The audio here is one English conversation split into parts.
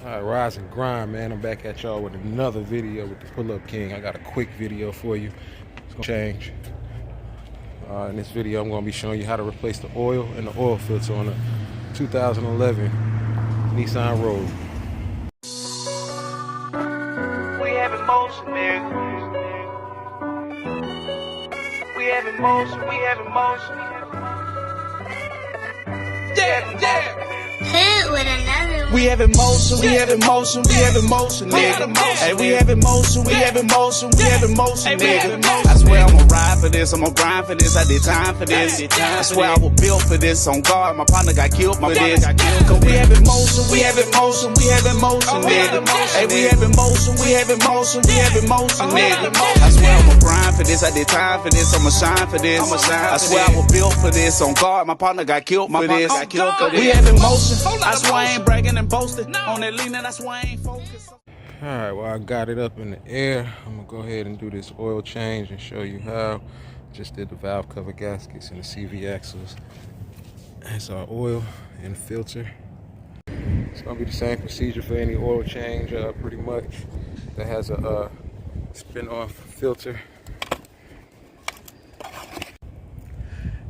Alright, rise and grind, man. I'm back at y'all with another video with the Pull-Up King. I got a quick video for you. It's gonna change. In this video, I'm gonna be showing you how to replace the oil and the oil filter on a 2011 Nissan Rogue. We have emotion, nigga. We have emotion, we have emotion. Yeah. Hit with another one. We have emotion, we have emotion, we have emotion, nigga. Hey, we have emotion, we have emotion, we have emotion, nigga. I swear I'ma ride for this, I'ma grind for this, I did time for this. I swear I was built for this, on guard, my partner got killed for this. Cause we have emotion, we have emotion, we have emotion, nigga. Hey, we have emotion, we have emotion, we have emotion, nigga. I swear I'ma grind for this, I did time for this, I'ma shine for this. I swear I was built for this, on guard, my partner got killed for this. We have emotion, I swear I ain't bragging and boasting. On that leaning, that's why I ain't focused. Alright, well, I got it up in the air. I'm gonna go ahead and do this oil change and show you how. Just did the valve cover gaskets and the CV axles. That's our oil and filter. It's gonna be the same procedure for any oil change, pretty much. That has a spin-off filter.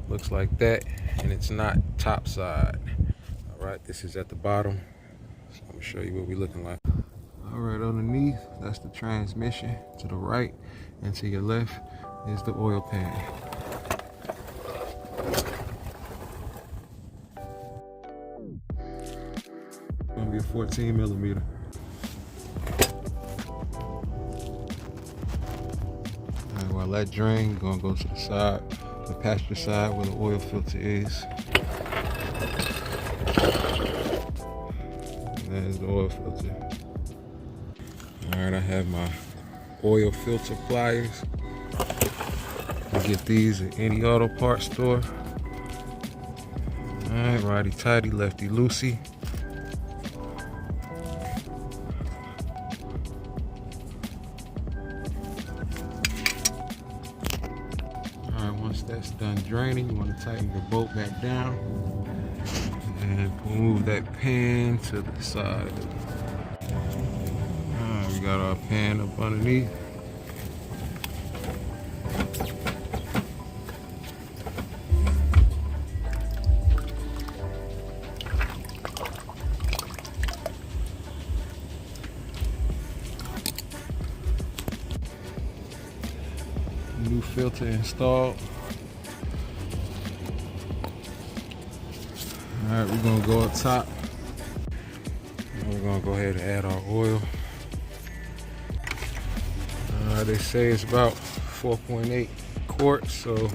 Looks like that, and it's not top side. All right, this is at the bottom. So I'm gonna show you what we're looking like. All right, underneath, that's the transmission. To the right and to your left is the oil pan. It's gonna be a 14 millimeter. All right, while that drain, you're gonna go to the side, the passenger side where the oil filter is. There's the oil filter. All right, I have my oil filter pliers. You get these at any auto parts store. All right, righty tighty, lefty loosey. All right, once that's done draining, you want to tighten your bolt back down and move that pan to the side. Alright, we got our pan up underneath. New filter installed. Alright, we're gonna go up top. And we're gonna go ahead and add our oil. They say it's about 4.8 quarts, so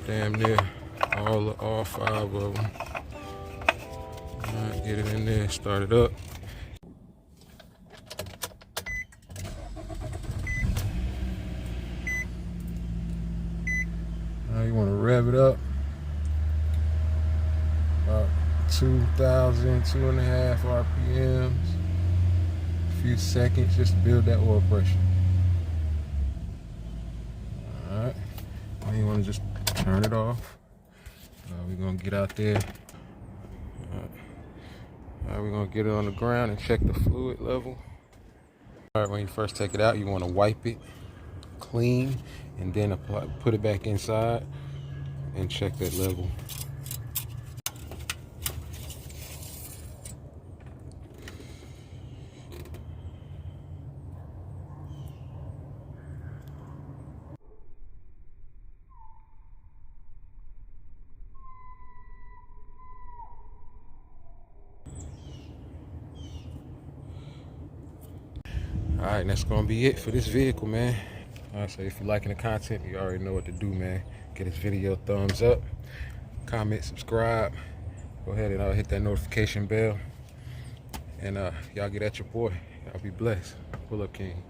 damn near all 5 of them. Alright, get it in there, start it up. Now you want to rev it up. About 2.5 RPMs. A few seconds just to build that oil pressure. Alright. Now you want to just turn it off. We're going to get out there. Alright, we're going to get it on the ground and check the fluid level. Alright, when you first take it out, you want to wipe it clean and then put it back inside and check that level. All right, and that's gonna be it for this vehicle, man. All right, so if you're liking the content, you already know what to do, man. Get this video a thumbs up, comment, subscribe. Go ahead and hit that notification bell. And y'all get at your boy. Y'all be blessed. Pull Up King.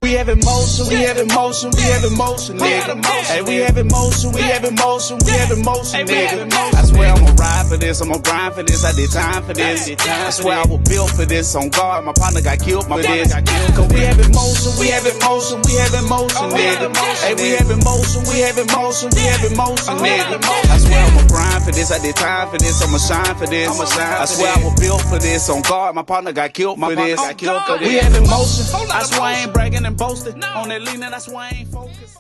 We have emotion, we have emotion, we have emotion, nigga. Hey, we have emotion, we have emotion, we have emotion, nigga. I swear I'ma ride for this, I'ma grind for this, I did time for this. I swear I was built for this, on guard, my partner got killed for this. Cause we have emotion, we have emotion, we have emotion, nigga. Hey, we have emotion, we have emotion, we have emotion, nigga. I swear I'ma grind for this, I did time for this, I'ma shine for this. I swear I was built for this, on guard, my partner got killed for this. We have emotion, I swear I ain't bragging and boasting. On that leaning, that's why I ain't focused.